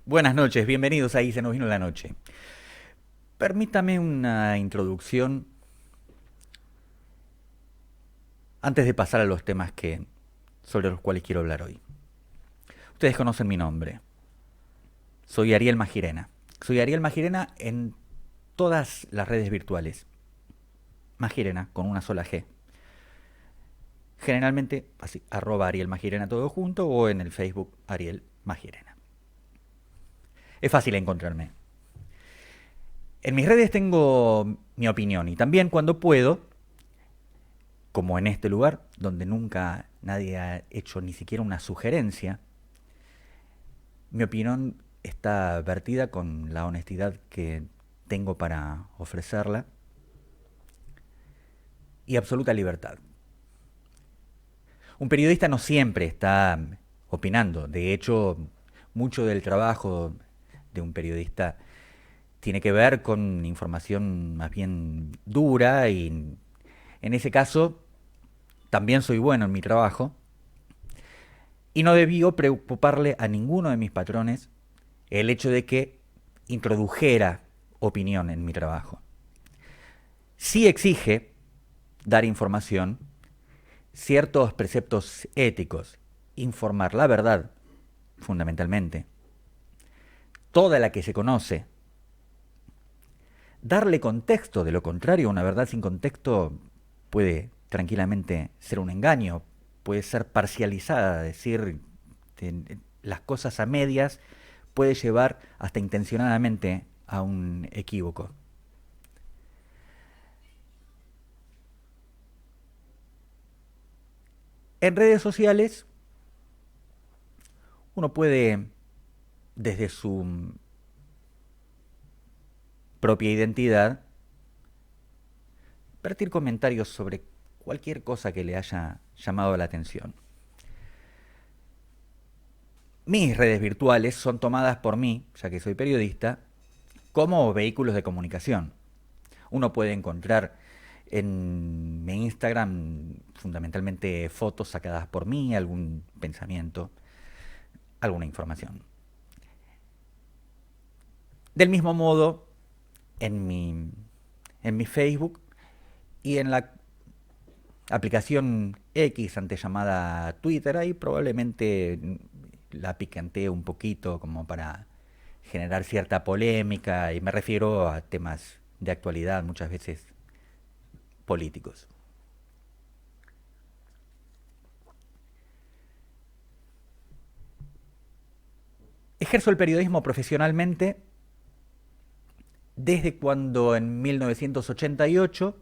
Buenas noches, bienvenidos a Ahí se nos vino la noche. Permítame una introducción antes de pasar a los temas sobre los cuales quiero hablar hoy. Ustedes conocen mi nombre. Soy Ariel Magirena. Soy Ariel Magirena en todas las redes virtuales. Magirena con una sola G. Generalmente así, @Ariel Magirena todo junto o en el Facebook Ariel Magirena. Es fácil encontrarme. En mis redes tengo mi opinión y también cuando puedo, como en este lugar, donde nunca nadie ha hecho ni siquiera una sugerencia, mi opinión está vertida con la honestidad que tengo para ofrecerla y absoluta libertad. Un periodista no siempre está opinando. De hecho, mucho del trabajo de un periodista tiene que ver con información más bien dura y en ese caso también soy bueno en mi trabajo y no debió preocuparle a ninguno de mis patrones el hecho de que introdujera opinión en mi trabajo. Sí exige dar información, ciertos preceptos éticos, informar la verdad, fundamentalmente, toda la que se conoce, darle contexto, de lo contrario, una verdad sin contexto puede tranquilamente ser un engaño, puede ser parcializada, decir las cosas a medias puede llevar hasta intencionadamente a un equívoco. En redes sociales uno puede, desde su propia identidad, vertir comentarios sobre cualquier cosa que le haya llamado la atención. Mis redes virtuales son tomadas por mí, ya que soy periodista, como vehículos de comunicación. Uno puede encontrar en mi Instagram fundamentalmente fotos sacadas por mí, algún pensamiento, alguna información. Del mismo modo, en mi Facebook y en la aplicación X, antes llamada Twitter, ahí probablemente la picantee un poquito como para generar cierta polémica y me refiero a temas de actualidad, muchas veces políticos. Ejerzo el periodismo profesionalmente desde cuando en 1988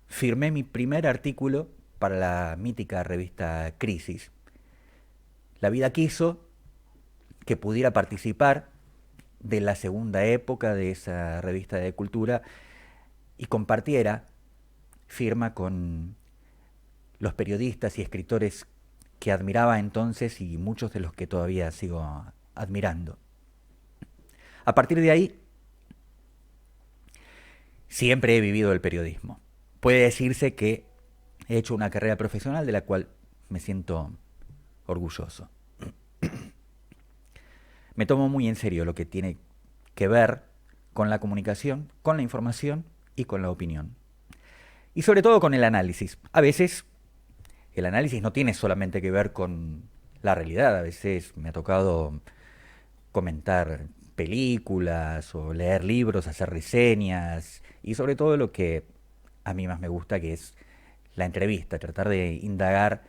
firmé mi primer artículo para la mítica revista Crisis. La vida quiso que pudiera participar de la segunda época de esa revista de cultura y compartiera firma con los periodistas y escritores que admiraba entonces y muchos de los que todavía sigo admirando. A partir de ahí, siempre he vivido el periodismo. Puede decirse que he hecho una carrera profesional de la cual me siento orgulloso. Me tomo muy en serio lo que tiene que ver con la comunicación, con la información y con la opinión. Y sobre todo con el análisis. A veces el análisis no tiene solamente que ver con la realidad. A veces me ha tocado comentar películas o leer libros, hacer reseñas y sobre todo lo que a mí más me gusta, que es la entrevista, tratar de indagar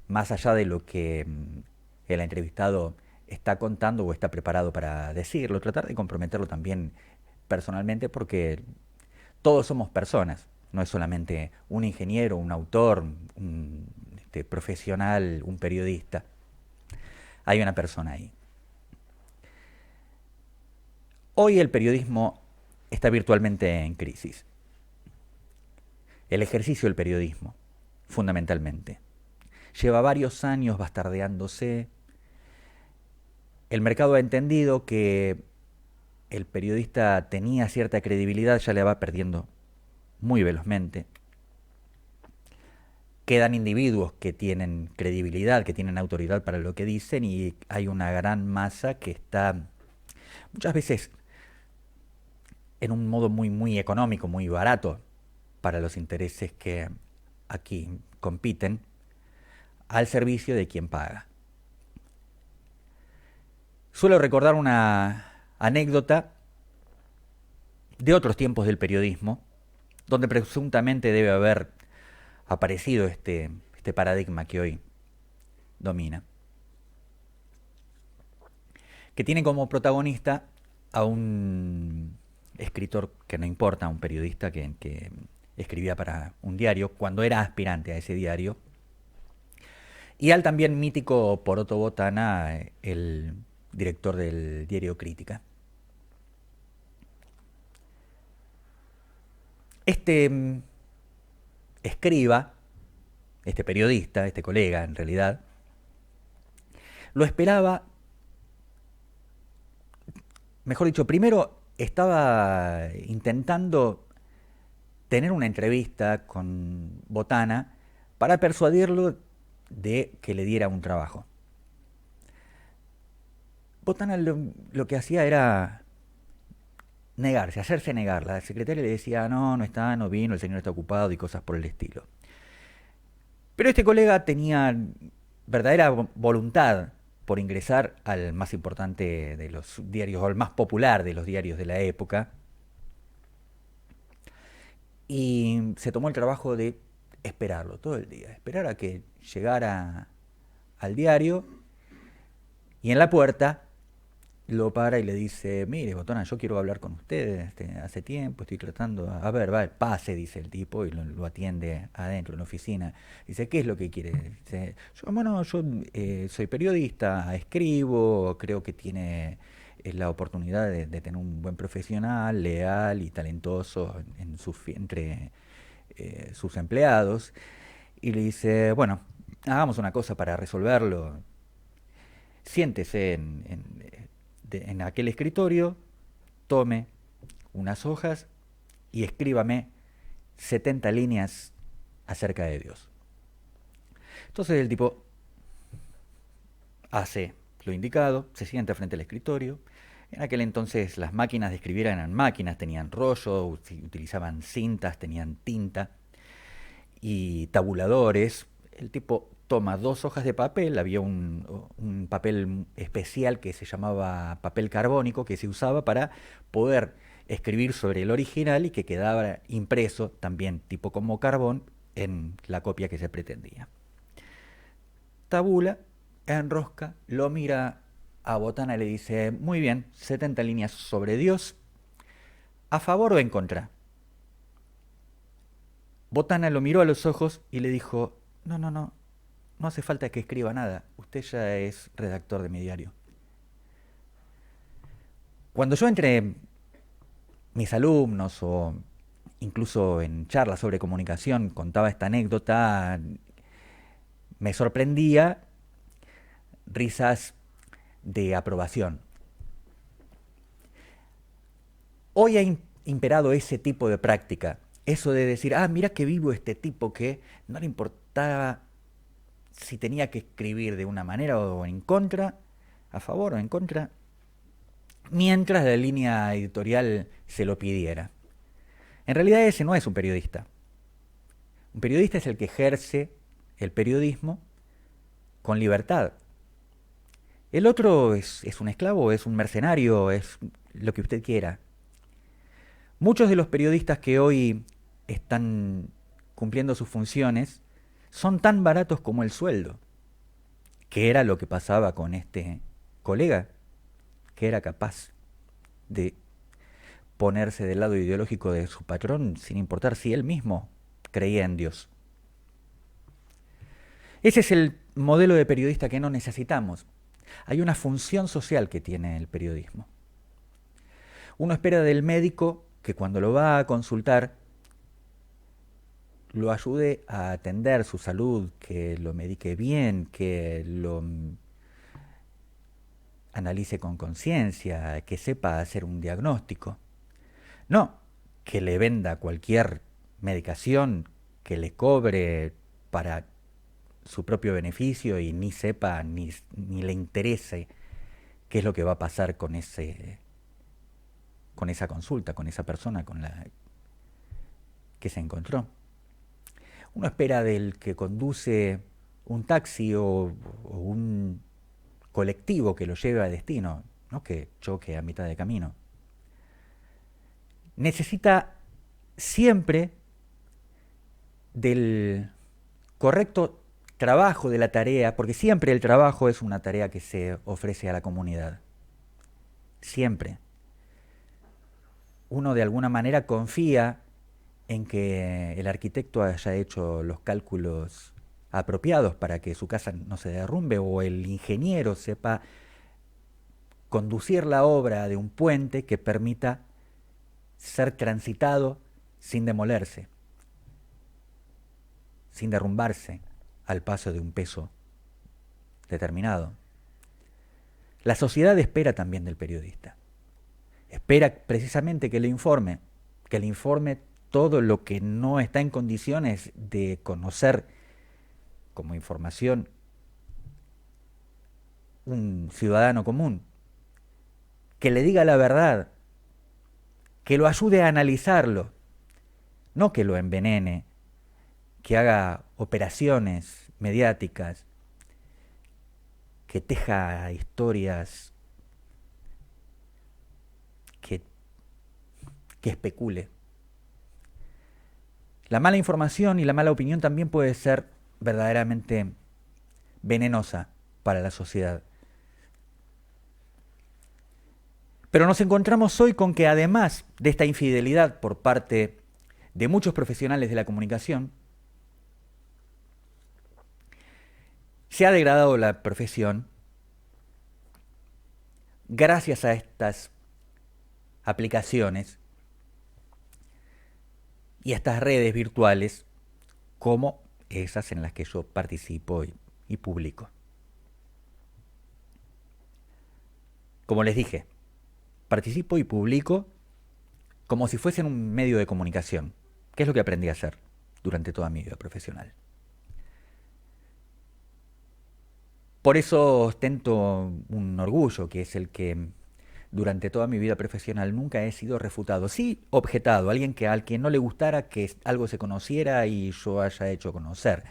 más allá de lo que el entrevistado está contando o está preparado para decirlo, tratar de comprometerlo también personalmente porque todos somos personas, no es solamente un ingeniero, un autor, un profesional, un periodista, hay una persona ahí. Hoy el periodismo está virtualmente en crisis. El ejercicio del periodismo, fundamentalmente. Lleva varios años bastardeándose. El mercado ha entendido que el periodista tenía cierta credibilidad, ya la va perdiendo muy velozmente. Quedan individuos que tienen credibilidad, que tienen autoridad para lo que dicen y hay una gran masa que está muchas veces en un modo muy económico, muy barato para los intereses que aquí compiten, al servicio de quien paga. Suelo recordar una anécdota de otros tiempos del periodismo, donde presuntamente debe haber aparecido este paradigma que hoy domina, que tiene como protagonista a un escritor que no importa, un periodista que escribía para un diario, cuando era aspirante a ese diario, y al también mítico Poroto Botana, el director del diario Crítica. Este escriba, este periodista, este colega en realidad, lo esperaba, mejor dicho, primero estaba intentando tener una entrevista con Botana para persuadirlo de que le diera un trabajo. Botana lo que hacía era negarse, hacerse negar. La secretaria le decía, no está, no vino, el señor está ocupado y cosas por el estilo. Pero este colega tenía verdadera voluntad por ingresar al más importante de los diarios, o al más popular de los diarios de la época, y se tomó el trabajo de esperarlo todo el día, esperar a que llegara al diario, y en la puerta lo para y le dice, mire, Botana, yo quiero hablar con usted, hace tiempo estoy tratando, a ver, va, pase, dice el tipo, y lo atiende adentro en la oficina. Dice, ¿qué es lo que quiere? Dice, yo soy periodista, escribo, creo que tiene la oportunidad de tener un buen profesional, leal y talentoso entre sus empleados. Y le dice, bueno, hagamos una cosa para resolverlo. Siéntese en aquel escritorio, tome unas hojas y escríbame 70 líneas acerca de Dios. Entonces el tipo hace lo indicado, se sienta frente al escritorio. En aquel entonces las máquinas de escribir eran máquinas, tenían rollo, utilizaban cintas, tenían tinta y tabuladores. El tipo toma 2 hojas de papel, había un papel especial que se llamaba papel carbónico, que se usaba para poder escribir sobre el original y que quedaba impreso también tipo como carbón en la copia que se pretendía. Tabula, enrosca, lo mira a Botana y le dice, muy bien, 70 líneas sobre Dios, ¿a favor o en contra? Botana lo miró a los ojos y le dijo, no hace falta que escriba nada, usted ya es redactor de mi diario. Cuando yo entre mis alumnos o incluso en charlas sobre comunicación contaba esta anécdota, me sorprendía risas de aprobación. Hoy ha imperado ese tipo de práctica, eso de decir, mira qué vivo este tipo que no le importaba si tenía que escribir de una manera o en contra, a favor o en contra, mientras la línea editorial se lo pidiera. En realidad ese no es un periodista. Un periodista es el que ejerce el periodismo con libertad. El otro es un esclavo, es un mercenario, es lo que usted quiera. Muchos de los periodistas que hoy están cumpliendo sus funciones son tan baratos como el sueldo, que era lo que pasaba con este colega, que era capaz de ponerse del lado ideológico de su patrón sin importar si él mismo creía en Dios. Ese es el modelo de periodista que no necesitamos. Hay una función social que tiene el periodismo. Uno espera del médico que cuando lo va a consultar lo ayude a atender su salud, que lo medique bien, que lo analice con conciencia, que sepa hacer un diagnóstico. No que le venda cualquier medicación, que le cobre para su propio beneficio y ni sepa ni le interese qué es lo que va a pasar con ese con esa consulta, con esa persona con la que se encontró. Uno espera del que conduce un taxi o un colectivo que lo lleve a destino, no que choque a mitad de camino. Necesita siempre del correcto trabajo de la tarea, porque siempre el trabajo es una tarea que se ofrece a la comunidad. Siempre. Uno de alguna manera confía en que el arquitecto haya hecho los cálculos apropiados para que su casa no se derrumbe, o el ingeniero sepa conducir la obra de un puente que permita ser transitado sin demolerse, sin derrumbarse al paso de un peso determinado. La sociedad espera también del periodista. Espera precisamente que le informe todo lo que no está en condiciones de conocer como información un ciudadano común, que le diga la verdad, que lo ayude a analizarlo, no que lo envenene, que haga operaciones mediáticas, que teja historias, que especule. La mala información y la mala opinión también puede ser verdaderamente venenosa para la sociedad. Pero nos encontramos hoy con que además de esta infidelidad por parte de muchos profesionales de la comunicación, se ha degradado la profesión gracias a estas aplicaciones y a estas redes virtuales como esas en las que yo participo y publico. Como les dije, participo y publico como si fuesen un medio de comunicación, que es lo que aprendí a hacer durante toda mi vida profesional. Por eso ostento un orgullo, que es el que durante toda mi vida profesional nunca he sido refutado. Sí, objetado, alguien al que no le gustara que algo se conociera y yo haya hecho conocer.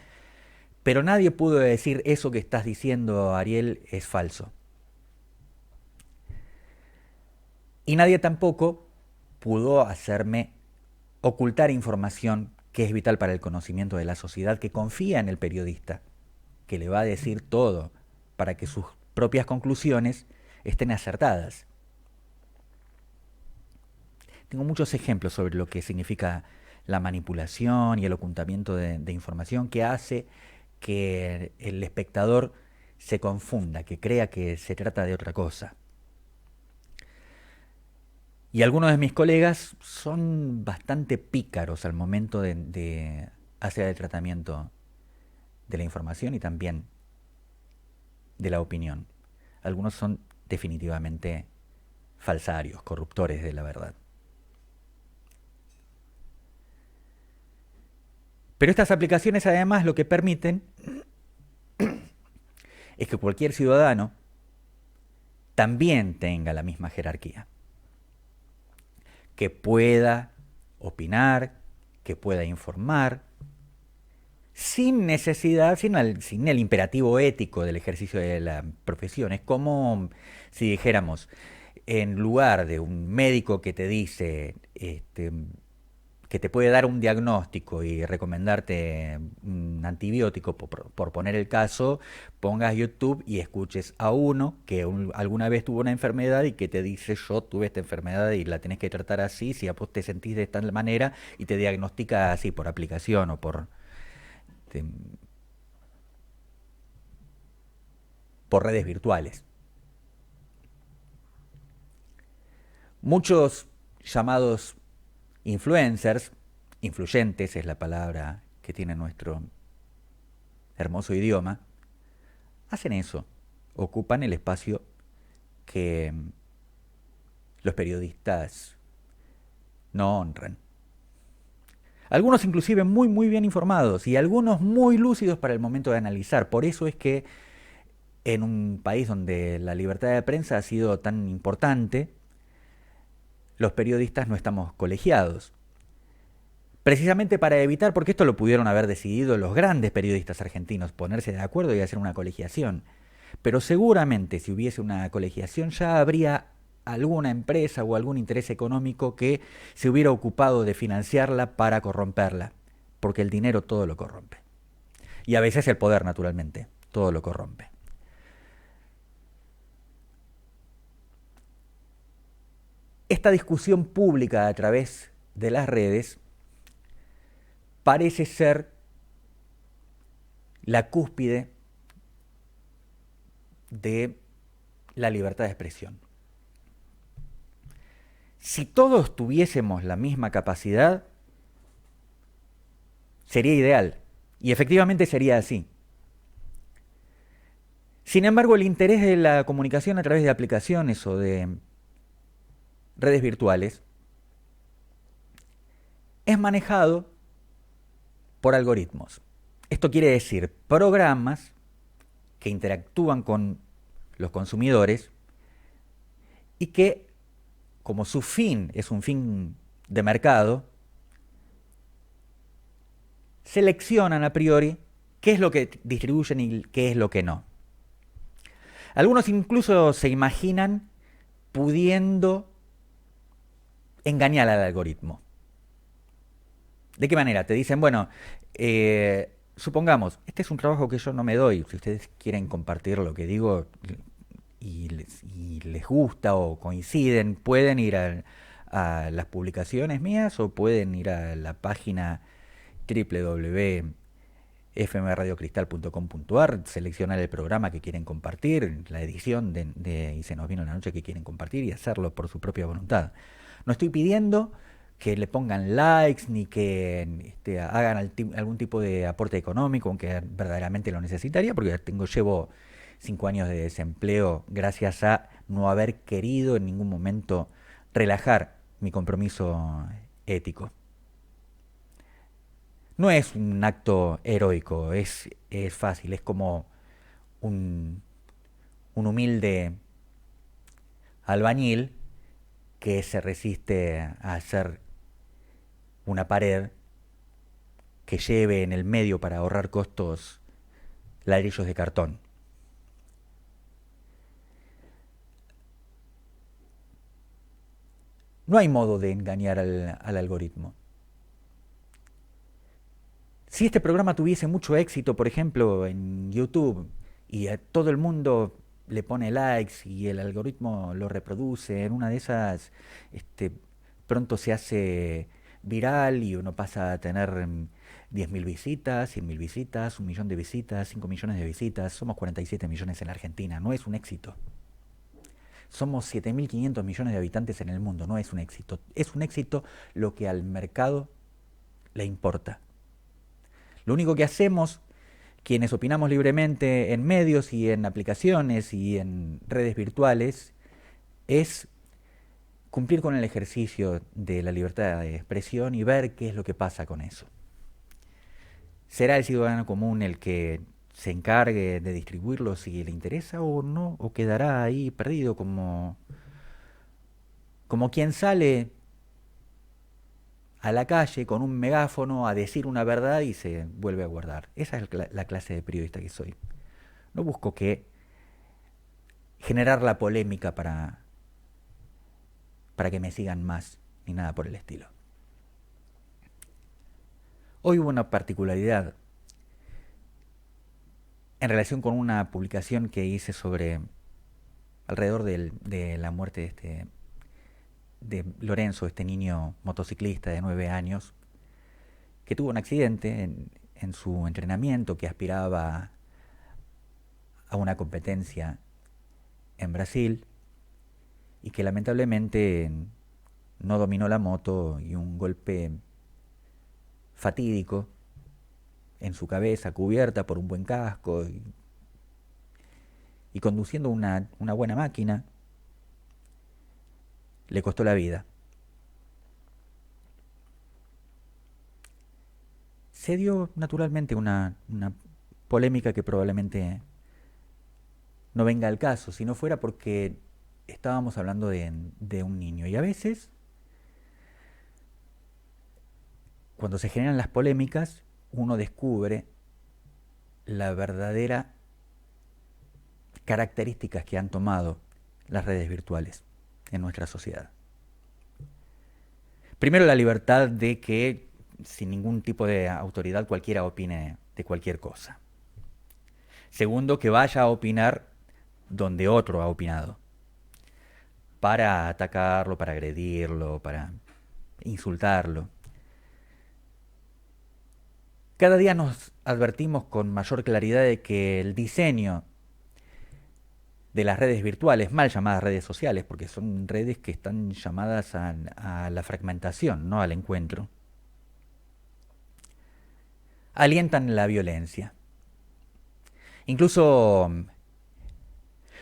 Pero nadie pudo decir: eso que estás diciendo, Ariel, es falso. Y nadie tampoco pudo hacerme ocultar información que es vital para el conocimiento de la sociedad, que confía en el periodista, que le va a decir todo para que sus propias conclusiones estén acertadas. Tengo muchos ejemplos sobre lo que significa la manipulación y el ocultamiento de información, que hace que el espectador se confunda, que crea que se trata de otra cosa. Y algunos de mis colegas son bastante pícaros al momento de hacer el tratamiento de la información y también de la opinión. Algunos son definitivamente falsarios, corruptores de la verdad. Pero estas aplicaciones además lo que permiten es que cualquier ciudadano también tenga la misma jerarquía, que pueda opinar, que pueda informar, sin necesidad, sin el imperativo ético del ejercicio de la profesión. Es como si dijéramos, en lugar de un médico que te dice que te puede dar un diagnóstico y recomendarte un antibiótico, por poner el caso, pongas YouTube y escuches a uno que alguna vez tuvo una enfermedad y que te dice: yo tuve esta enfermedad y la tenés que tratar así, si vos te sentís de esta manera, y te diagnostica así por aplicación o por redes virtuales. Muchos llamados influencers, influyentes es la palabra que tiene nuestro hermoso idioma, hacen eso, ocupan el espacio que los periodistas no honran. Algunos inclusive muy bien informados y algunos muy lúcidos para el momento de analizar. Por eso es que en un país donde la libertad de prensa ha sido tan importante, los periodistas no estamos colegiados. Precisamente para evitar, porque esto lo pudieron haber decidido los grandes periodistas argentinos, ponerse de acuerdo y hacer una colegiación. Pero seguramente si hubiese una colegiación ya habría alguna empresa o algún interés económico que se hubiera ocupado de financiarla para corromperla, porque el dinero todo lo corrompe. Y a veces el poder, naturalmente, todo lo corrompe. Esta discusión pública a través de las redes parece ser la cúspide de la libertad de expresión. Si todos tuviésemos la misma capacidad, sería ideal. Y efectivamente sería así. Sin embargo, el interés de la comunicación a través de aplicaciones o de redes virtuales es manejado por algoritmos. Esto quiere decir programas que interactúan con los consumidores y que, como su fin es un fin de mercado, seleccionan a priori qué es lo que distribuyen y qué es lo que no. Algunos incluso se imaginan pudiendo engañar al algoritmo. ¿De qué manera? Te dicen, bueno, supongamos, este es un trabajo que yo no me doy. Si ustedes quieren compartir lo que digo y les gusta o coinciden, pueden ir a las publicaciones mías o pueden ir a la página www.fmradiocristal.com.ar, seleccionar el programa que quieren compartir, la edición de Y se nos vino la noche que quieren compartir y hacerlo por su propia voluntad. No estoy pidiendo que le pongan likes ni que hagan algún tipo de aporte económico, aunque verdaderamente lo necesitaría, porque llevo 5 años de desempleo gracias a no haber querido en ningún momento relajar mi compromiso ético. No es un acto heroico, es fácil, es como un humilde albañil que se resiste a hacer una pared que lleve en el medio para ahorrar costos ladrillos de cartón. No hay modo de engañar al algoritmo. Si este programa tuviese mucho éxito, por ejemplo, en YouTube, y a todo el mundo le pone likes y el algoritmo lo reproduce, en una de esas pronto se hace viral y uno pasa a tener 10.000 visitas, 100.000 visitas, 1 millón de visitas, 5 millones de visitas. Somos 47 millones en la Argentina, no es un éxito. Somos 7.500 millones de habitantes en el mundo, no es un éxito. Es un éxito lo que al mercado le importa. Lo único que hacemos, quienes opinamos libremente en medios y en aplicaciones y en redes virtuales, es cumplir con el ejercicio de la libertad de expresión y ver qué es lo que pasa con eso. ¿Será el ciudadano común el que se encargue de distribuirlo si le interesa o no? ¿O quedará ahí perdido como quien sale a la calle con un megáfono a decir una verdad y se vuelve a guardar? Esa es la clase de periodista que soy. No busco generar la polémica para que me sigan más, ni nada por el estilo. Hoy hubo una particularidad en relación con una publicación que hice sobre alrededor de la muerte de Lorenzo, este niño motociclista de 9 años, que tuvo un accidente en su entrenamiento, que aspiraba a una competencia en Brasil y que lamentablemente no dominó la moto y un golpe fatídico en su cabeza, cubierta por un buen casco y conduciendo una buena máquina, le costó la vida. Se dio naturalmente una polémica que probablemente no venga al caso, si no fuera porque estábamos hablando de un niño. Y a veces cuando se generan las polémicas, uno descubre la verdadera características que han tomado las redes virtuales en nuestra sociedad. Primero, la libertad de que sin ningún tipo de autoridad cualquiera opine de cualquier cosa. Segundo, que vaya a opinar donde otro ha opinado, para atacarlo, para agredirlo, para insultarlo. Cada día nos advertimos con mayor claridad de que el diseño de las redes virtuales, mal llamadas redes sociales, porque son redes que están llamadas a la fragmentación, no al encuentro, alientan la violencia. Incluso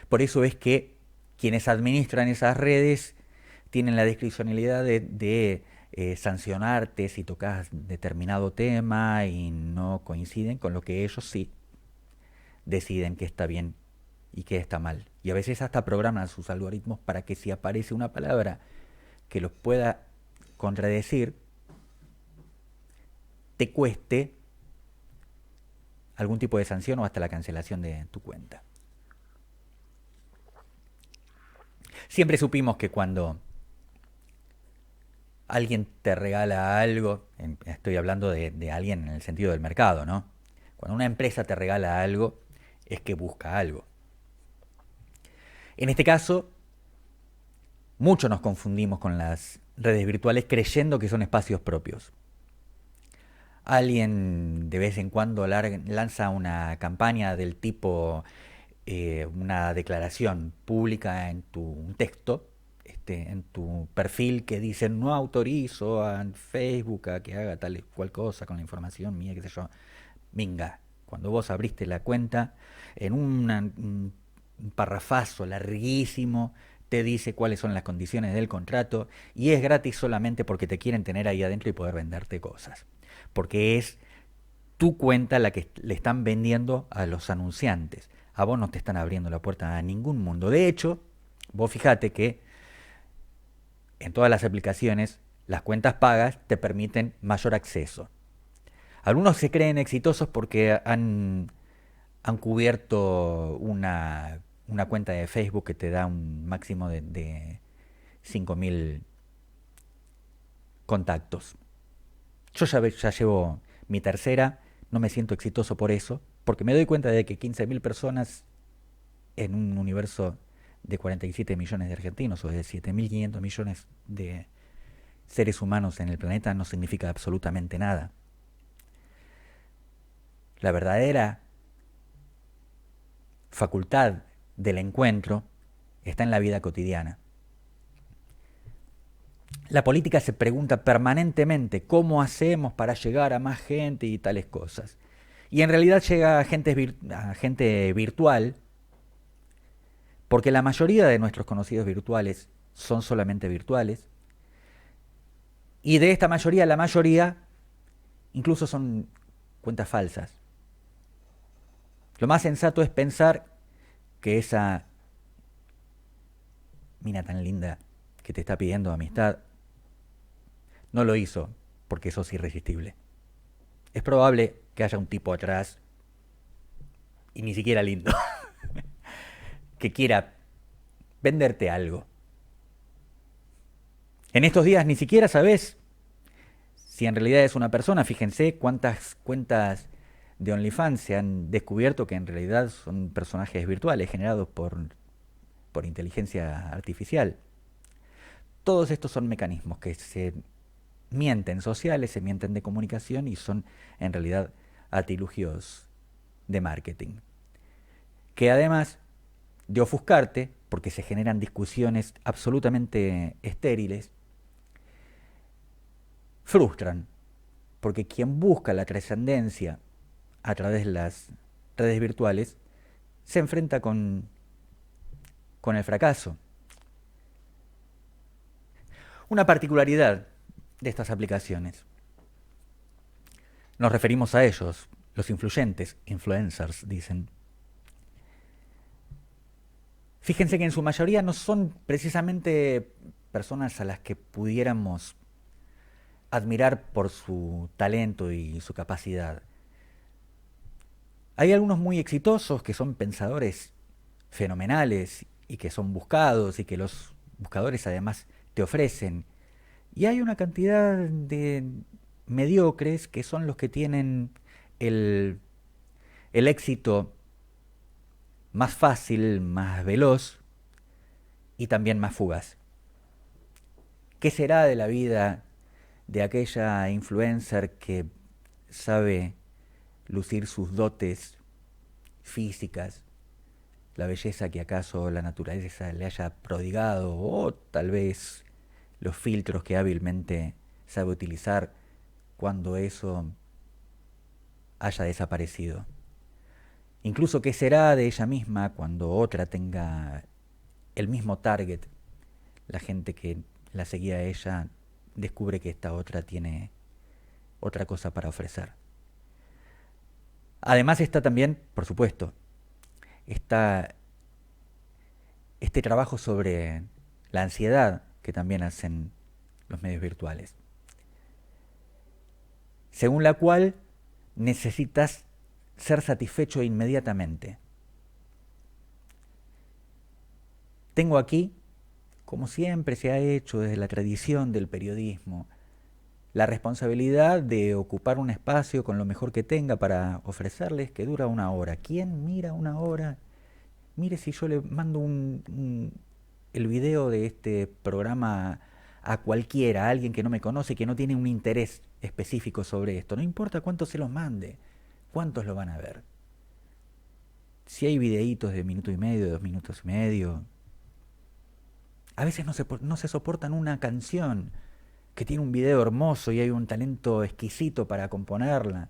por eso es que quienes administran esas redes tienen la discrecionalidad de sancionarte si tocas determinado tema y no coinciden con lo que ellos sí deciden que está bien y que está mal. Y a veces hasta programan sus algoritmos para que si aparece una palabra que los pueda contradecir, te cueste algún tipo de sanción o hasta la cancelación de tu cuenta. Siempre supimos que cuando alguien te regala algo, estoy hablando de alguien en el sentido del mercado, ¿no? Cuando una empresa te regala algo, es que busca algo. En este caso, mucho nos confundimos con las redes virtuales creyendo que son espacios propios. Alguien de vez en cuando lanza una campaña del tipo una declaración pública en un texto, en tu perfil que dice no autorizo a Facebook a que haga tal y cual cosa con la información mía, qué sé yo. Minga, cuando vos abriste la cuenta, en un parrafazo larguísimo te dice cuáles son las condiciones del contrato y es gratis solamente porque te quieren tener ahí adentro y poder venderte cosas. Porque es tu cuenta la que le están vendiendo a los anunciantes. A vos no te están abriendo la puerta a ningún mundo. De hecho, vos fijate que en todas las aplicaciones las cuentas pagas te permiten mayor acceso. Algunos se creen exitosos porque han cubierto una cuenta de Facebook que te da un máximo de 5.000 contactos. Yo ya llevo mi tercera, no me siento exitoso por eso, porque me doy cuenta de que 15.000 personas en un universo de 47 millones de argentinos o de 7.500 millones de seres humanos en el planeta no significa absolutamente nada. La verdadera facultad del encuentro está en la vida cotidiana. La política se pregunta permanentemente cómo hacemos para llegar a más gente y tales cosas. Y en realidad llega a gente virtual, porque la mayoría de nuestros conocidos virtuales son solamente virtuales. Y de esta mayoría, la mayoría incluso son cuentas falsas. Lo más sensato es pensar que esa mina tan linda que te está pidiendo amistad no lo hizo porque sos irresistible. Es probable que haya un tipo atrás, y ni siquiera lindo, que quiera venderte algo. En estos días ni siquiera sabés si en realidad es una persona. Fíjense cuántas cuentas de OnlyFans se han descubierto que en realidad son personajes virtuales generados por inteligencia artificial. Todos estos son mecanismos que se mienten sociales, se mienten de comunicación y son en realidad artilugios de marketing. Que además de ofuscarte, porque se generan discusiones absolutamente estériles, frustran, porque quien busca la trascendencia a través de las redes virtuales se enfrenta con el fracaso. Una particularidad de estas aplicaciones. Nos referimos a ellos, los influyentes, influencers, dicen. Fíjense que en su mayoría no son precisamente personas a las que pudiéramos admirar por su talento y su capacidad. Hay algunos muy exitosos que son pensadores fenomenales y que son buscados y que los buscadores además te ofrecen. Y hay una cantidad de mediocres que son los que tienen el, el éxito más fácil, más veloz y también más fugaz. ¿Qué será de la vida de aquella influencer que sabe lucir sus dotes físicas, la belleza que acaso la naturaleza le haya prodigado, o tal vez los filtros que hábilmente sabe utilizar cuando eso haya desaparecido? Incluso qué será de ella misma cuando otra tenga el mismo target. La gente que la seguía a ella descubre que esta otra tiene otra cosa para ofrecer. Además está también, por supuesto, está este trabajo sobre la ansiedad que también hacen los medios virtuales, según la cual necesitas ser satisfecho inmediatamente. Tengo aquí, como siempre se ha hecho desde la tradición del periodismo, la responsabilidad de ocupar un espacio con lo mejor que tenga para ofrecerles, que dura una hora. ¿Quién mira una hora? Mire si yo le mando el video de este programa a cualquiera, a alguien que no me conoce, que no tiene un interés específico sobre esto. No importa cuánto se los mande, cuántos lo van a ver. Si hay videitos de minuto y medio, de 2 minutos y medio, a veces no se soportan una canción que tiene un video hermoso y hay un talento exquisito para componerla,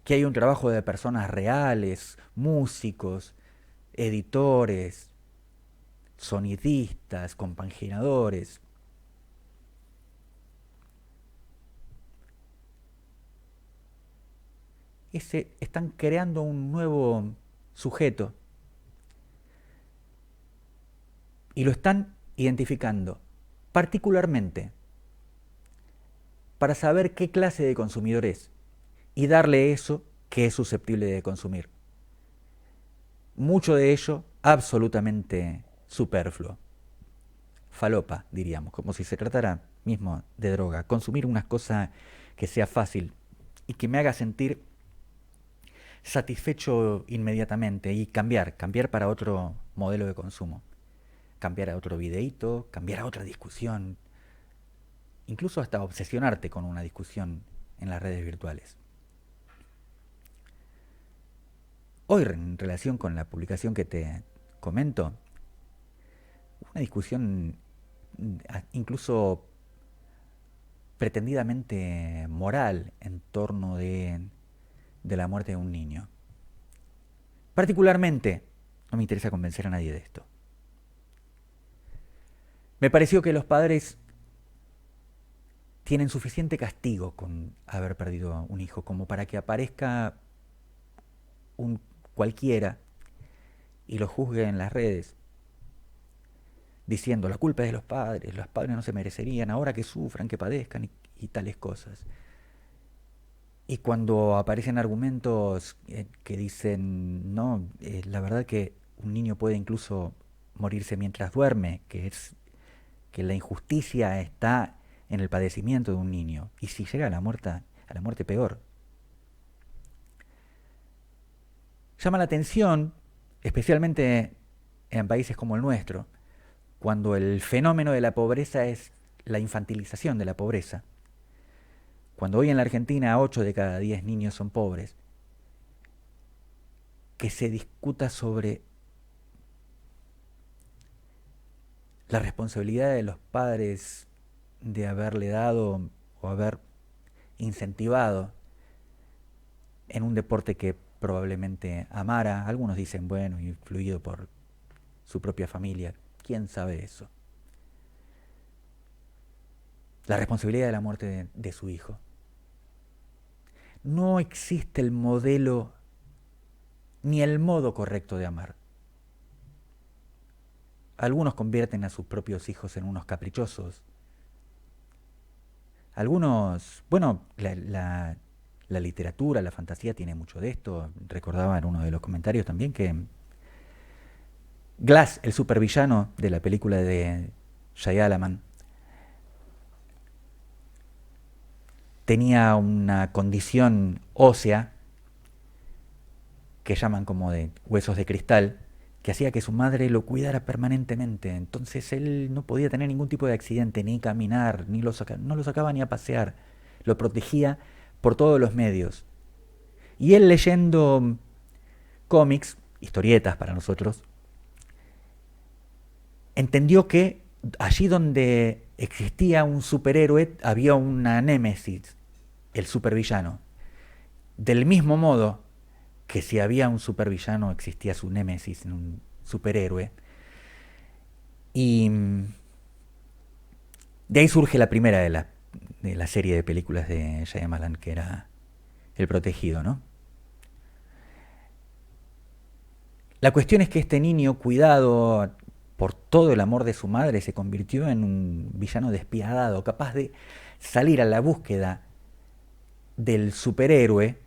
que hay un trabajo de personas reales, músicos, editores, sonidistas, compaginadores. Están creando un nuevo sujeto y lo están identificando particularmente para saber qué clase de consumidor es y darle eso que es susceptible de consumir. Mucho de ello absolutamente superfluo. Falopa, diríamos, como si se tratara mismo de droga. Consumir una cosa que sea fácil y que me haga sentir satisfecho inmediatamente y cambiar para otro modelo de consumo. Cambiar a otro videíto, cambiar a otra discusión, incluso hasta obsesionarte con una discusión en las redes virtuales. Hoy, en relación con la publicación que te comento, una discusión incluso pretendidamente moral en torno de la muerte de un niño. Particularmente, no me interesa convencer a nadie de esto. Me pareció que los padres tienen suficiente castigo con haber perdido a un hijo como para que aparezca un cualquiera y lo juzgue en las redes diciendo la culpa es de los padres no se merecerían, ahora que sufran, que padezcan y tales cosas. Y cuando aparecen argumentos que dicen, no, la verdad que un niño puede incluso morirse mientras duerme, que la injusticia está en el padecimiento de un niño, y si llega a la muerte peor. Llama la atención, especialmente en países como el nuestro, cuando el fenómeno de la pobreza es la infantilización de la pobreza. Cuando hoy en la Argentina 8 de cada 10 niños son pobres, que se discuta sobre la responsabilidad de los padres de haberle dado o haber incentivado en un deporte que probablemente amara. Algunos dicen, bueno, influido por su propia familia. ¿Quién sabe eso? La responsabilidad de la muerte de su hijo. No existe el modelo ni el modo correcto de amar. Algunos convierten a sus propios hijos en unos caprichosos, Algunos, bueno, la literatura, la fantasía tiene mucho de esto. Recordaba en uno de los comentarios también que Glass, el supervillano de la película de Shyamalan, tenía una condición ósea que llaman como de huesos de cristal, que hacía que su madre lo cuidara permanentemente. Entonces él no podía tener ningún tipo de accidente, ni caminar, no lo sacaba ni a pasear. Lo protegía por todos los medios. Y él leyendo cómics, historietas para nosotros, entendió que allí donde existía un superhéroe había una némesis, el supervillano. Del mismo modo que si había un supervillano existía su némesis, un superhéroe. Y de ahí surge la primera de la serie de películas de Shyamalan, que era El Protegido, ¿no? La cuestión es que este niño, cuidado por todo el amor de su madre, se convirtió en un villano despiadado, capaz de salir a la búsqueda del superhéroe,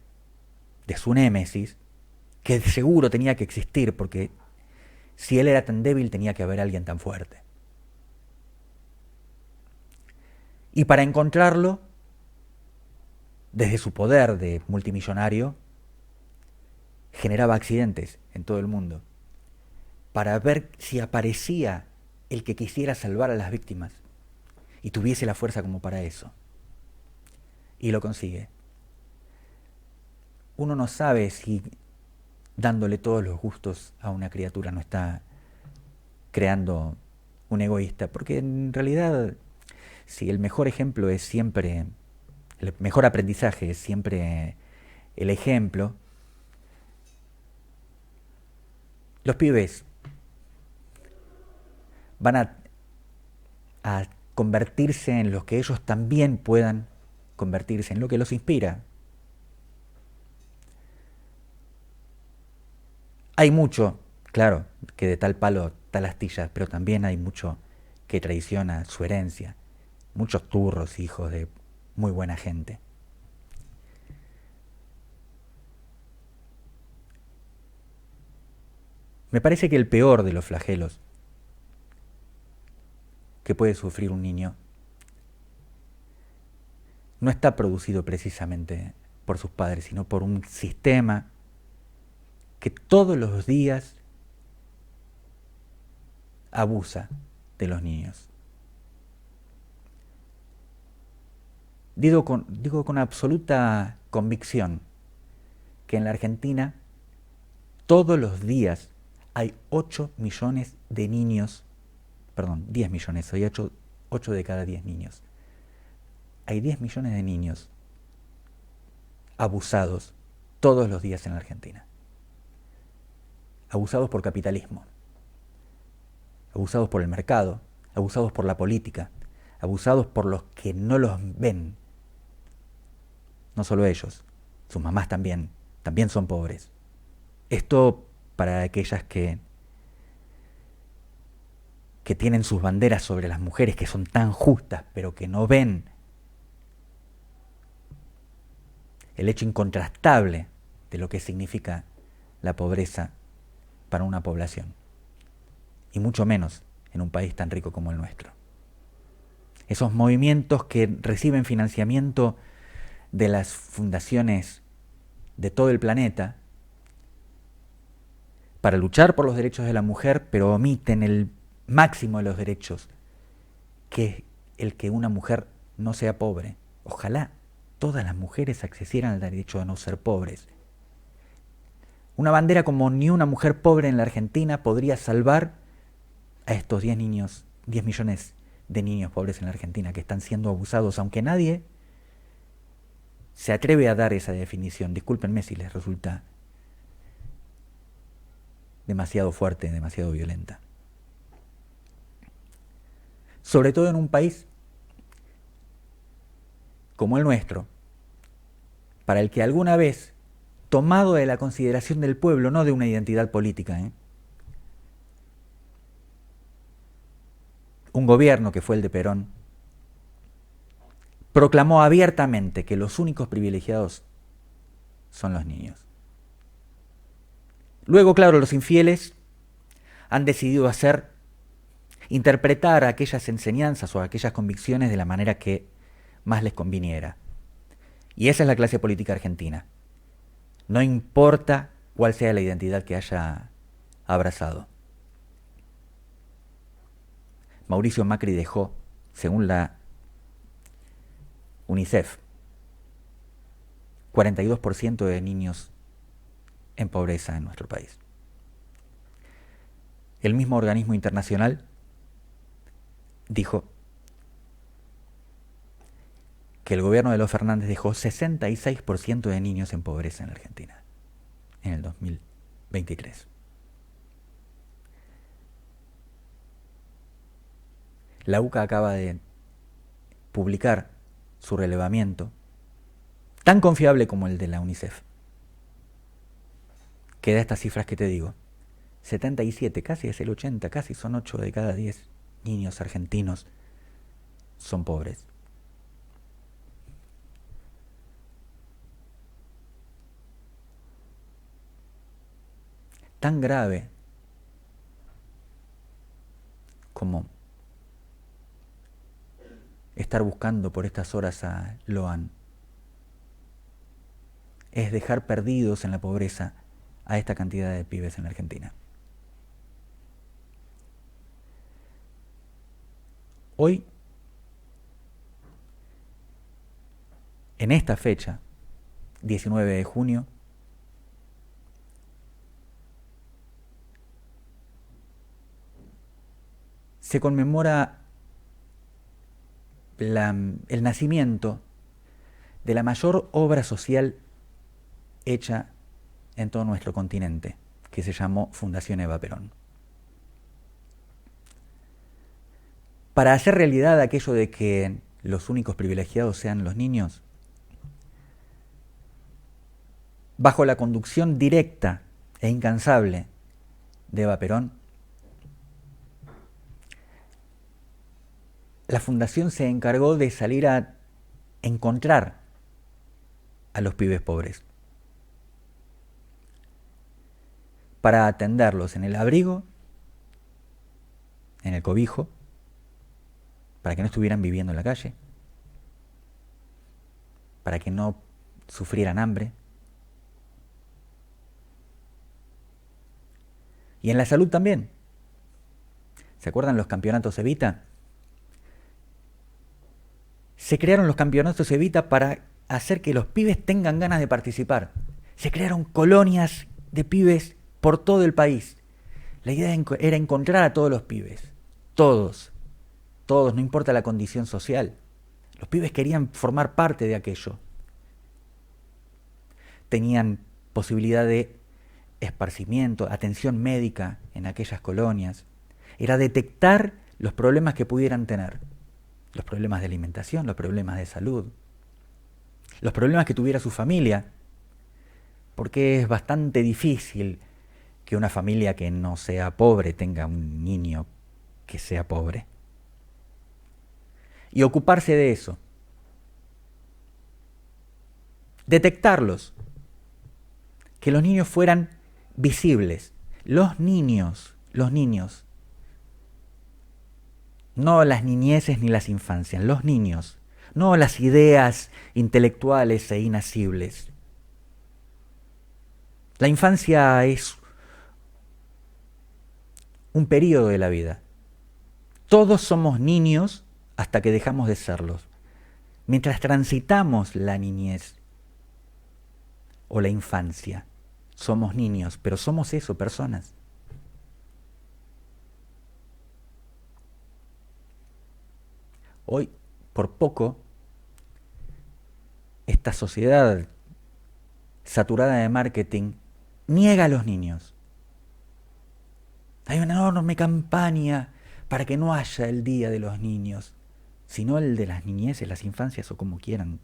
de su némesis, que seguro tenía que existir, porque si él era tan débil tenía que haber alguien tan fuerte. Y para encontrarlo, desde su poder de multimillonario, generaba accidentes en todo el mundo, para ver si aparecía el que quisiera salvar a las víctimas y tuviese la fuerza como para eso. Y lo consigue. Uno no sabe si dándole todos los gustos a una criatura no está creando un egoísta, porque en realidad, si el mejor ejemplo es siempre, el mejor aprendizaje es siempre el ejemplo, los pibes van a convertirse en los que ellos también puedan convertirse, en lo que los inspira. Hay mucho, claro, que de tal palo, tal astilla, pero también hay mucho que traiciona su herencia. Muchos turros, hijos de muy buena gente. Me parece que el peor de los flagelos que puede sufrir un niño no está producido precisamente por sus padres, sino por un sistema que todos los días abusa de los niños. Digo con absoluta convicción que en la Argentina todos los días hay 8 millones de niños, perdón, 10 millones, hay 8 de cada 10 niños. Hay 10 millones de niños abusados todos los días en la Argentina. Abusados por capitalismo, abusados por el mercado, abusados por la política, abusados por los que no los ven. No solo ellos, sus mamás también son pobres. Esto para aquellas que tienen sus banderas sobre las mujeres, que son tan justas, pero que no ven el hecho incontrastable de lo que significa la pobreza para una población, y mucho menos en un país tan rico como el nuestro. Esos movimientos que reciben financiamiento de las fundaciones de todo el planeta para luchar por los derechos de la mujer, pero omiten el máximo de los derechos, que es el que una mujer no sea pobre. Ojalá todas las mujeres accedieran al derecho a no ser pobres. Una bandera como ni una mujer pobre en la Argentina podría salvar a estos 10 millones de niños pobres en la Argentina que están siendo abusados, aunque nadie se atreve a dar esa definición. Discúlpenme si les resulta demasiado fuerte, demasiado violenta. Sobre todo en un país como el nuestro, para el que alguna vez, tomado de la consideración del pueblo, no de una identidad política, un gobierno que fue el de Perón, proclamó abiertamente que los únicos privilegiados son los niños. Luego, claro, los infieles han decidido interpretar aquellas enseñanzas o aquellas convicciones de la manera que más les conviniera. Y esa es la clase política argentina. No importa cuál sea la identidad que haya abrazado. Mauricio Macri dejó, según la UNICEF, 42% de niños en pobreza en nuestro país. El mismo organismo internacional dijo que el gobierno de los Fernández dejó 66% de niños en pobreza en la Argentina en el 2023. La UCA acaba de publicar su relevamiento, tan confiable como el de la UNICEF, que da estas cifras que te digo. 77, casi es el 80, casi son 8 de cada 10 niños argentinos son pobres. Tan grave como estar buscando por estas horas a Loan es dejar perdidos en la pobreza a esta cantidad de pibes en la Argentina. Hoy, en esta fecha, 19 de junio, se conmemora el nacimiento de la mayor obra social hecha en todo nuestro continente, que se llamó Fundación Eva Perón. Para hacer realidad aquello de que los únicos privilegiados sean los niños, bajo la conducción directa e incansable de Eva Perón, la fundación se encargó de salir a encontrar a los pibes pobres para atenderlos en el abrigo, en el cobijo, para que no estuvieran viviendo en la calle, para que no sufrieran hambre. Y en la salud también. ¿Se acuerdan los campeonatos Evita? Se crearon los campeonatos Evita para hacer que los pibes tengan ganas de participar. Se crearon colonias de pibes por todo el país. La idea era encontrar a todos los pibes. Todos, no importa la condición social. Los pibes querían formar parte de aquello. Tenían posibilidad de esparcimiento, atención médica en aquellas colonias. Era detectar los problemas que pudieran tener. Los problemas de alimentación, los problemas de salud, los problemas que tuviera su familia, porque es bastante difícil que una familia que no sea pobre tenga un niño que sea pobre. Y ocuparse de eso. Detectarlos. Que los niños fueran visibles. Los niños. No las niñeces ni las infancias, los niños. No las ideas intelectuales e inacibles. La infancia es un periodo de la vida. Todos somos niños hasta que dejamos de serlos. Mientras transitamos la niñez o la infancia, somos niños, pero somos eso, personas. Hoy, por poco, esta sociedad saturada de marketing niega a los niños. Hay una enorme campaña para que no haya el Día de los Niños, sino el de las niñeces, las infancias o como quieran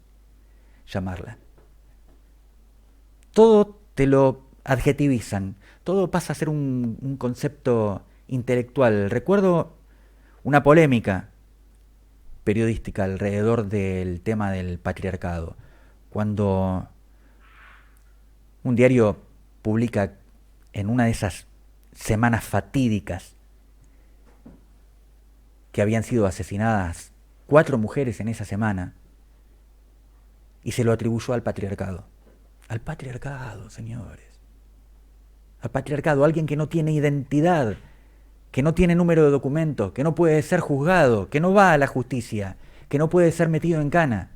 llamarla. Todo te lo adjetivizan, todo pasa a ser un concepto intelectual. Recuerdo una polémica periodística alrededor del tema del patriarcado. Cuando un diario publica en una de esas semanas fatídicas que habían sido asesinadas 4 mujeres en esa semana, y se lo atribuyó al patriarcado. Al patriarcado, señores. Al patriarcado, alguien que no tiene identidad, que no tiene número de documentos, que no puede ser juzgado, que no va a la justicia, que no puede ser metido en cana.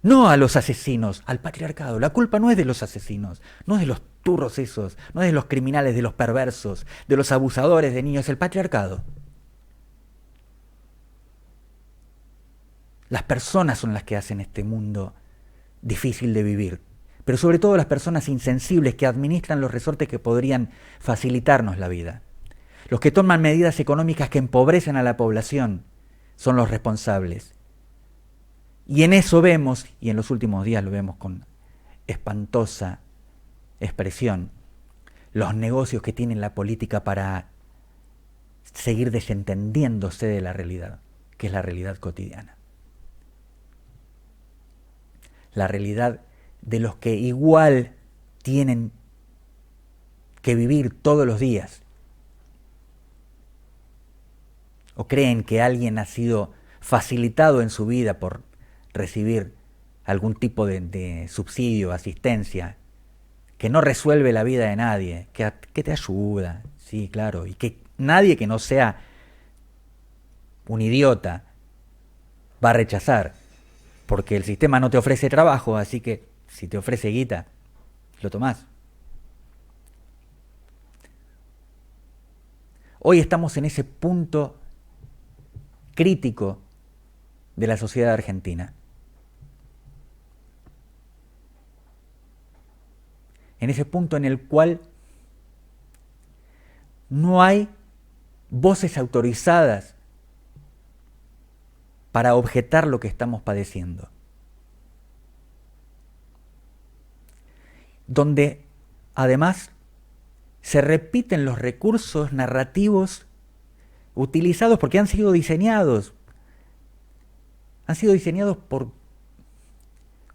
No a los asesinos, al patriarcado. La culpa no es de los asesinos, no es de los turros esos, no es de los criminales, de los perversos, de los abusadores de niños, es el patriarcado. Las personas son las que hacen este mundo difícil de vivir, pero sobre todo las personas insensibles que administran los resortes que podrían facilitarnos la vida. Los que toman medidas económicas que empobrecen a la población son los responsables. Y en eso vemos, y en los últimos días lo vemos con espantosa expresión, los negocios que tiene la política para seguir desentendiéndose de la realidad, que es la realidad cotidiana. La realidad de los que igual tienen que vivir todos los días, o creen que alguien ha sido facilitado en su vida por recibir algún tipo de subsidio, asistencia, que no resuelve la vida de nadie, que te ayuda, sí, claro, y que nadie que no sea un idiota va a rechazar, porque el sistema no te ofrece trabajo, así que si te ofrece guita, lo tomás. Hoy estamos en ese punto crítico de la sociedad argentina. En ese punto en el cual no hay voces autorizadas para objetar lo que estamos padeciendo. Donde además se repiten los recursos narrativos utilizados porque han sido diseñados por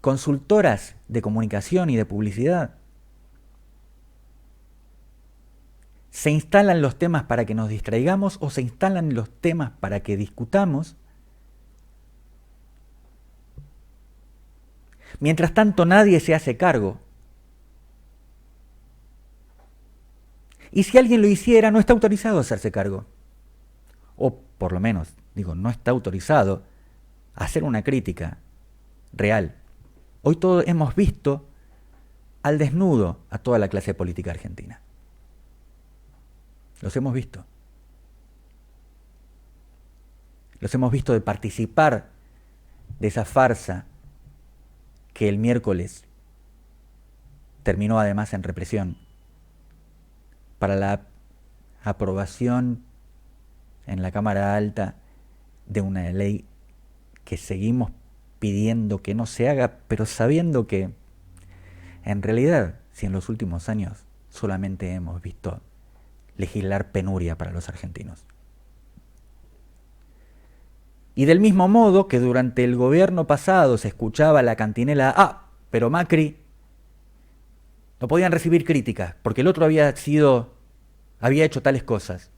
consultoras de comunicación y de publicidad. Se instalan los temas para que nos distraigamos o se instalan los temas para que discutamos. Mientras tanto, nadie se hace cargo. Y si alguien lo hiciera, no está autorizado a hacerse cargo. O por lo menos, no está autorizado a hacer una crítica real. Hoy todos hemos visto al desnudo a toda la clase política argentina. Los hemos visto. Los hemos visto de participar de esa farsa que el miércoles terminó además en represión para la aprobación en la Cámara Alta de una ley que seguimos pidiendo que no se haga, pero sabiendo que en realidad, si en los últimos años solamente hemos visto legislar penuria para los argentinos. Y del mismo modo que durante el gobierno pasado se escuchaba la cantinela, pero Macri no podían recibir críticas porque el otro había hecho tales cosas.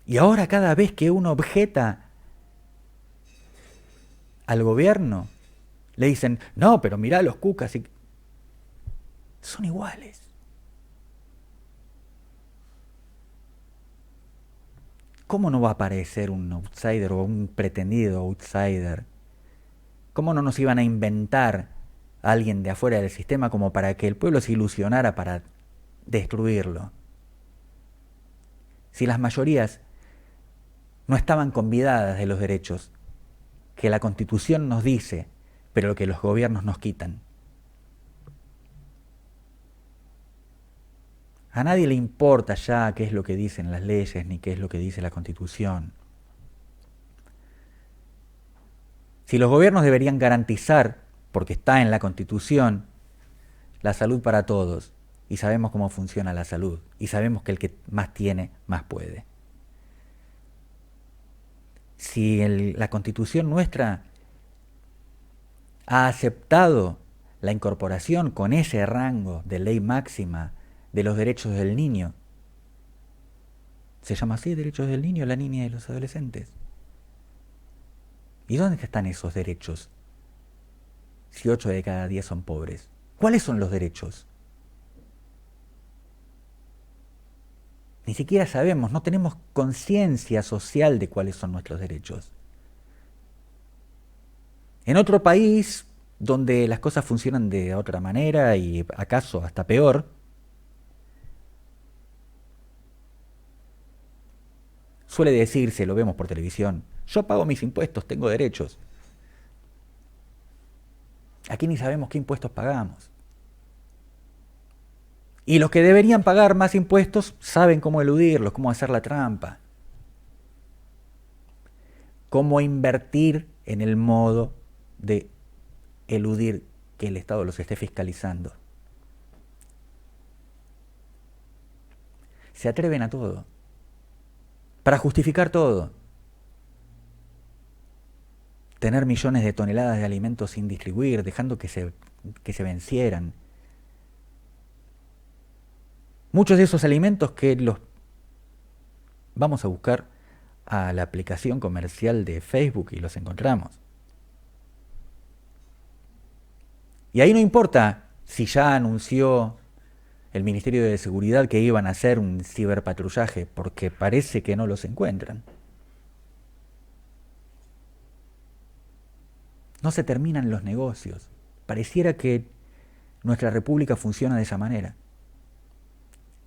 Y ahora cada vez que uno objeta al gobierno, le dicen, no, pero mirá los cucas, son iguales. ¿Cómo no va a aparecer un outsider o un pretendido outsider? ¿Cómo no nos iban a inventar a alguien de afuera del sistema como para que el pueblo se ilusionara para destruirlo? Si las mayorías no estaban convidadas de los derechos que la Constitución nos dice, pero que los gobiernos nos quitan. A nadie le importa ya qué es lo que dicen las leyes ni qué es lo que dice la Constitución. Si los gobiernos deberían garantizar, porque está en la Constitución, la salud para todos, y sabemos cómo funciona la salud, y sabemos que el que más tiene, más puede. Si la Constitución nuestra ha aceptado la incorporación con ese rango de ley máxima de los derechos del niño, se llama así, derechos del niño, la niña y los adolescentes. ¿Y dónde están esos derechos? Si 8 de cada 10 son pobres. ¿Cuáles son los derechos? Ni siquiera sabemos, no tenemos conciencia social de cuáles son nuestros derechos. En otro país, donde las cosas funcionan de otra manera y acaso hasta peor, suele decirse, lo vemos por televisión, yo pago mis impuestos, tengo derechos. Aquí ni sabemos qué impuestos pagamos. Y los que deberían pagar más impuestos saben cómo eludirlos, cómo hacer la trampa, cómo invertir en el modo de eludir que el Estado los esté fiscalizando. Se atreven a todo, para justificar todo. Tener millones de toneladas de alimentos sin distribuir, dejando que se vencieran. Muchos de esos alimentos que los vamos a buscar a la aplicación comercial de Facebook y los encontramos. Y ahí no importa si ya anunció el Ministerio de Seguridad que iban a hacer un ciberpatrullaje, porque parece que no los encuentran. No se terminan los negocios. Pareciera que nuestra república funciona de esa manera.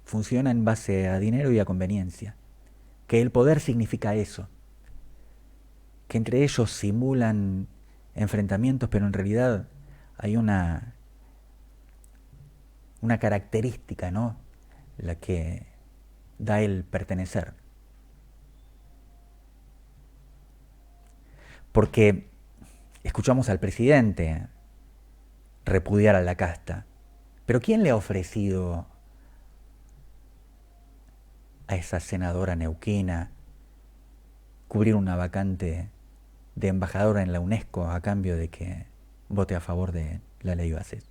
Funciona en base a dinero y a conveniencia. Que el poder significa eso. Que entre ellos simulan enfrentamientos, pero en realidad hay una característica, ¿no? La que da el pertenecer. Porque escuchamos al presidente repudiar a la casta, pero ¿quién le ha ofrecido a esa senadora neuquina cubrir una vacante de embajadora en la UNESCO a cambio de que vote a favor de la ley Bases?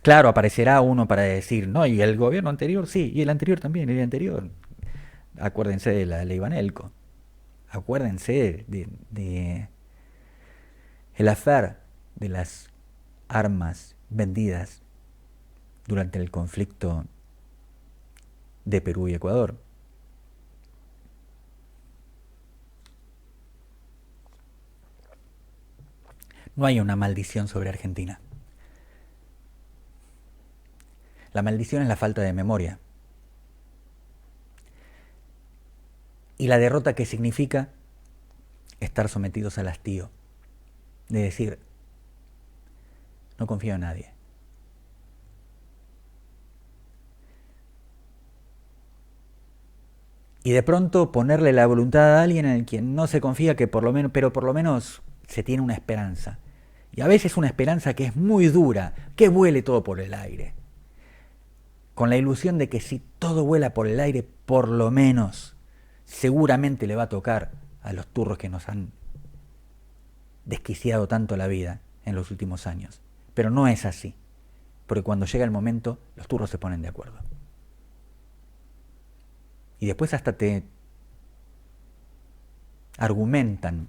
Claro, aparecerá uno para decir, no, y el gobierno anterior, sí, y el anterior también, el anterior. Acuérdense de la ley Banelco. Acuérdense de el affair de las armas vendidas durante el conflicto de Perú y Ecuador. No hay una maldición sobre Argentina. La maldición es la falta de memoria. Y la derrota que significa estar sometidos al hastío. De decir, no confío en nadie. Y de pronto ponerle la voluntad a alguien en el quien no se confía, que pero por lo menos se tiene una esperanza. Y a veces una esperanza que es muy dura, que vuele todo por el aire. Con la ilusión de que si todo vuela por el aire, por lo menos, seguramente le va a tocar a los turros que nos han desquiciado tanto la vida en los últimos años. Pero no es así, porque cuando llega el momento, los turros se ponen de acuerdo. Y después hasta te argumentan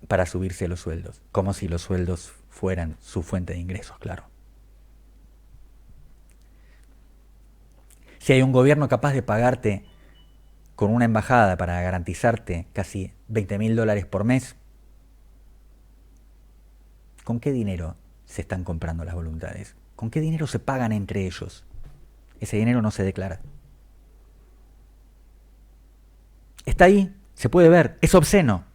para subirse los sueldos, como si los sueldos fueran su fuente de ingresos, claro. Si hay un gobierno capaz de pagarte con una embajada para garantizarte casi $20.000 por mes, ¿con qué dinero se están comprando las voluntades? ¿Con qué dinero se pagan entre ellos? Ese dinero no se declara. Está ahí, se puede ver, es obsceno.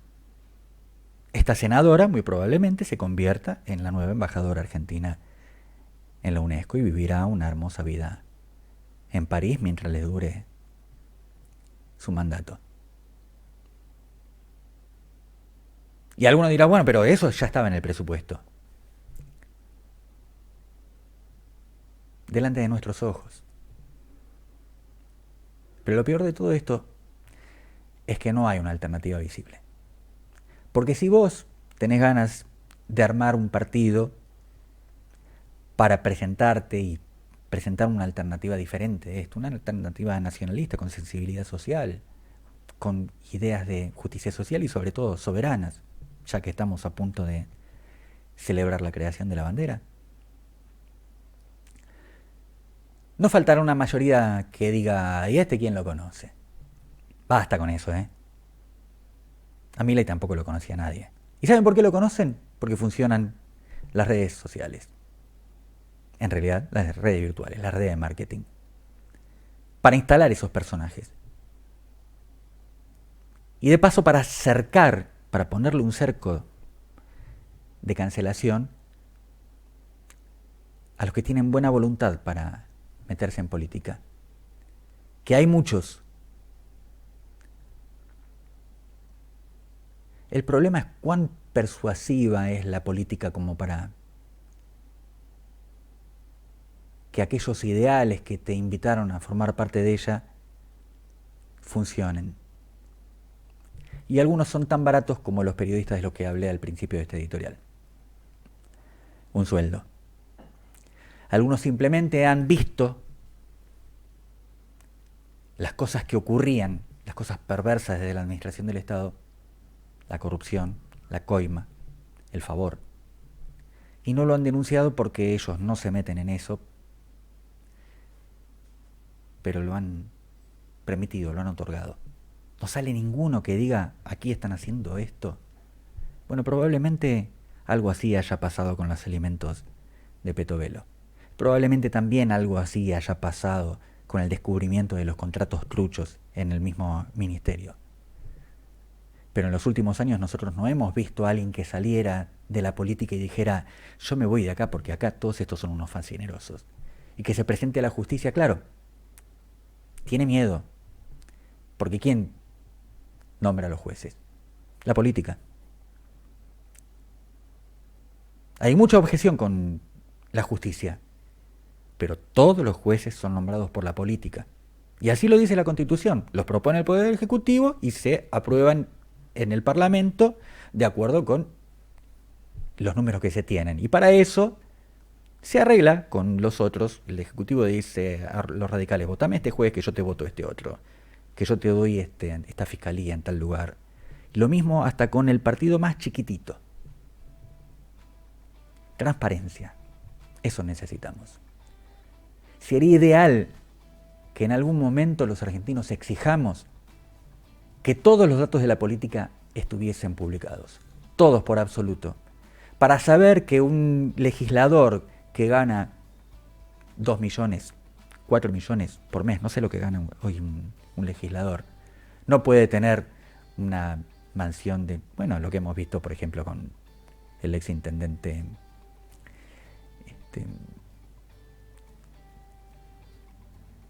Esta senadora muy probablemente se convierta en la nueva embajadora argentina en la UNESCO y vivirá una hermosa vida en París mientras le dure su mandato. Y alguno dirá, bueno, pero eso ya estaba en el presupuesto. Delante de nuestros ojos. Pero lo peor de todo esto es que no hay una alternativa visible. Porque si vos tenés ganas de armar un partido para presentarte y presentar una alternativa diferente de esto, una alternativa nacionalista con sensibilidad social, con ideas de justicia social y sobre todo soberanas, ya que estamos a punto de celebrar la creación de la bandera, no faltará una mayoría que diga, ¿y este quién lo conoce? Basta con eso, ¿eh? A Milei tampoco lo conocía nadie. ¿Y saben por qué lo conocen? Porque funcionan las redes sociales. En realidad, las redes virtuales, las redes de marketing. Para instalar esos personajes. Y de paso para cercar, para ponerle un cerco de cancelación a los que tienen buena voluntad para meterse en política. Que hay muchos. El problema es cuán persuasiva es la política como para que aquellos ideales que te invitaron a formar parte de ella funcionen. Y algunos son tan baratos como los periodistas de los que hablé al principio de este editorial. Un sueldo. Algunos simplemente han visto las cosas que ocurrían, las cosas perversas desde la administración del Estado, la corrupción, la coima, el favor. Y no lo han denunciado porque ellos no se meten en eso, pero lo han permitido, lo han otorgado. No sale ninguno que diga, aquí están haciendo esto. Bueno, probablemente algo así haya pasado con los alimentos de Petovelo. Probablemente también algo así haya pasado con el descubrimiento de los contratos truchos en el mismo ministerio. Pero en los últimos años nosotros no hemos visto a alguien que saliera de la política y dijera, yo me voy de acá porque acá todos estos son unos fascinerosos. Y que se presente a la justicia, claro, tiene miedo. Porque ¿quién nombra a los jueces? La política. Hay mucha objeción con la justicia, pero todos los jueces son nombrados por la política. Y así lo dice la Constitución. Los propone el Poder Ejecutivo y se aprueban en el Parlamento de acuerdo con los números que se tienen. Y para eso se arregla con los otros. El Ejecutivo dice a los radicales, votame este juez que yo te voto este otro, que yo te doy esta fiscalía en tal lugar. Lo mismo hasta con el partido más chiquitito. Transparencia. Eso necesitamos. Sería ideal que en algún momento los argentinos exijamos que todos los datos de la política estuviesen publicados. Todos por absoluto. Para saber que un legislador que gana 2 millones, 4 millones por mes, no sé lo que gana hoy un legislador, no puede tener una mansión de, bueno, lo que hemos visto por ejemplo con el exintendente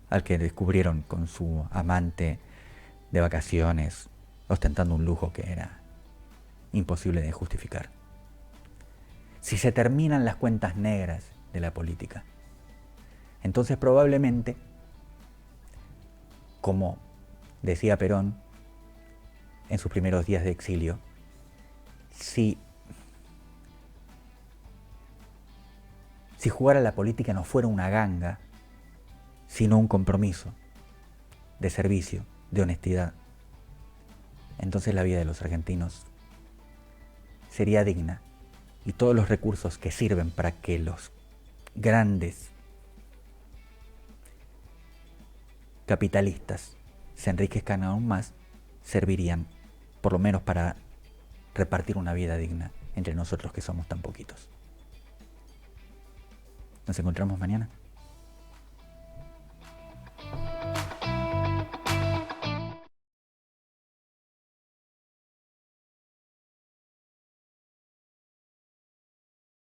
al que descubrieron con su amante de vacaciones, ostentando un lujo que era imposible de justificar. Si se terminan las cuentas negras de la política, entonces probablemente, como decía Perón en sus primeros días de exilio, si jugar a la política no fuera una ganga, sino un compromiso de servicio, de honestidad, entonces la vida de los argentinos sería digna y todos los recursos que sirven para que los grandes capitalistas se enriquezcan aún más, servirían por lo menos para repartir una vida digna entre nosotros que somos tan poquitos. Nos encontramos mañana.